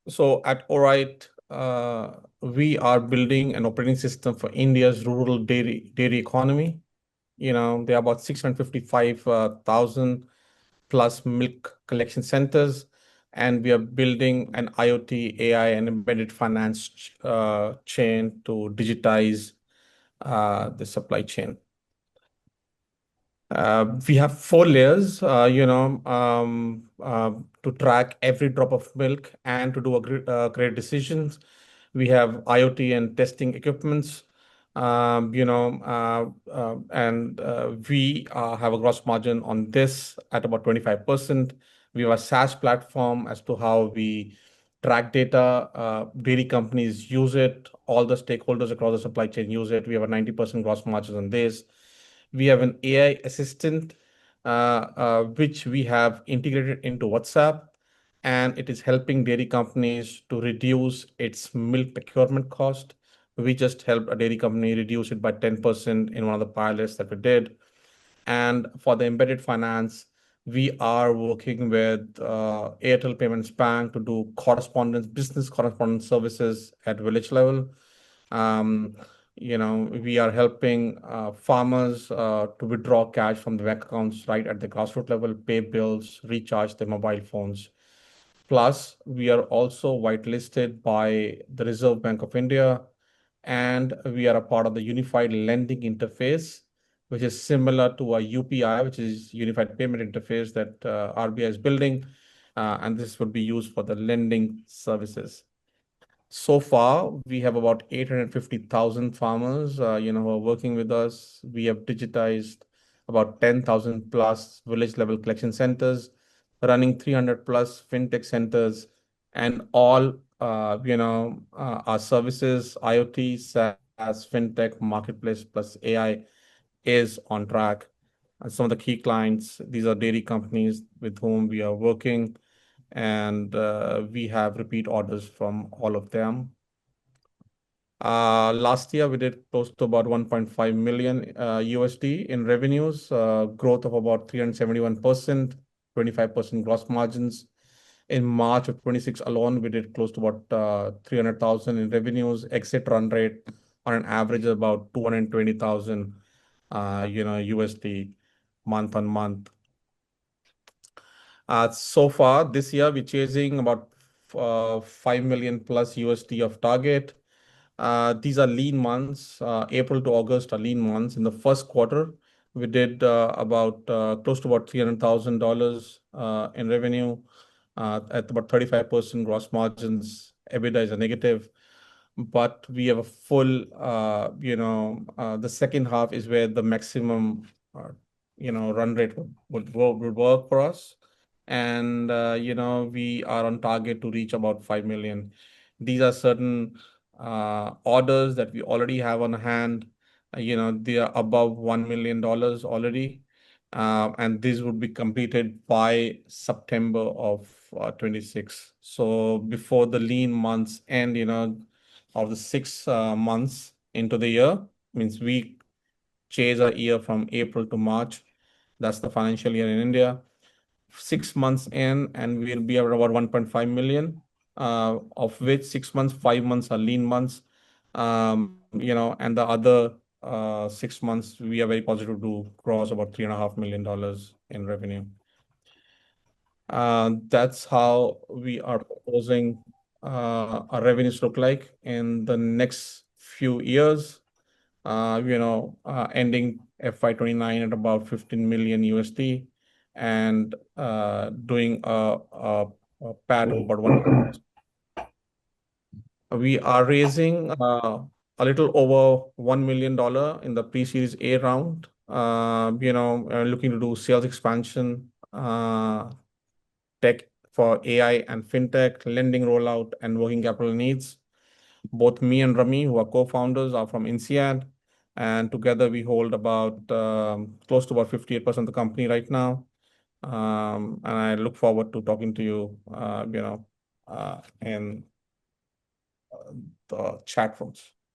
So at Oright, we are building an operating system for India's rural dairy economy. There are about 655,000 plus milk collection centers, and we are building an IoT, AI, and embedded finance chain to digitize the supply chain. We have four layers, to track every drop of milk and to do great decisions. We have IoT and testing equipments, and we have a gross margin on this at about 25%. We have a SaaS platform as to how we track data. Dairy companies use it. All the stakeholders across the supply chain use it. We have a 90% gross margin on this. We have an AI assistant, which we have integrated into WhatsApp, and it is helping dairy companies to reduce its milk procurement cost. We just helped a dairy company reduce it by 10% in one of the pilots that we did. And for the embedded finance, we are working with Airtel Payments Bank to do business correspondence services at village level. Um, we are helping farmers to withdraw cash from the bank accounts right at the grassroots level, pay bills, recharge their mobile phones. Plus, we are also whitelisted by the Reserve Bank of India, and we are a part of the Unified Lending Interface, which is similar to a UPI, which is Unified Payment Interface that RBI is building, and this would be used for the lending services. So far, we have about 850,000 farmers, who are working with us. We have digitized about 10,000 plus village level collection centers, running 300 plus fintech centers, and all, our services, IoT, SaaS, fintech, marketplace plus AI is on track. And some of the key clients, these are dairy companies with whom we are working, and we have repeat orders from all of them. Last year, we did close to about 1.5 million USD in revenues, growth of about 371%, 25% gross margins. In March of 26 alone, we did close to about 300,000 in revenues, exit run rate on an average of about 220,000, USD month on month. So far this year, we're chasing about 5 million plus USD of target. These are lean months. April to August are lean months. In the first quarter, we did about close to about $300,000 in revenue at about 35% gross margins. EBITDA is a negative, but we have a full, the second half is where the maximum, run rate would work for us. And, we are on target to reach about 5 million. These are certain orders that we already have on hand. They are above $1 million already. And this would be completed by September of 26. So before the lean months end, of the 6 months into the year, means we chase a year from April to March. That's the financial year in India. 6 months in, and we'll be at about 1.5 million, of which 6 months, 5 months are lean months. And the other 6 months, we are very positive to cross about $3.5 million in revenue. That's how we are proposing our revenues look like in the next few years. Ending FY29 at about 15 million USD and doing a PAT of about 1. We are raising a little over $1 million in the pre-series A round. Looking to do sales expansion, tech for AI and fintech, lending rollout, and working capital needs. Both me and Rami, who are co-founders, are from INSEAD, and together we hold about close to about 58% of the company right now. And I look forward to talking to you, in the chat rooms.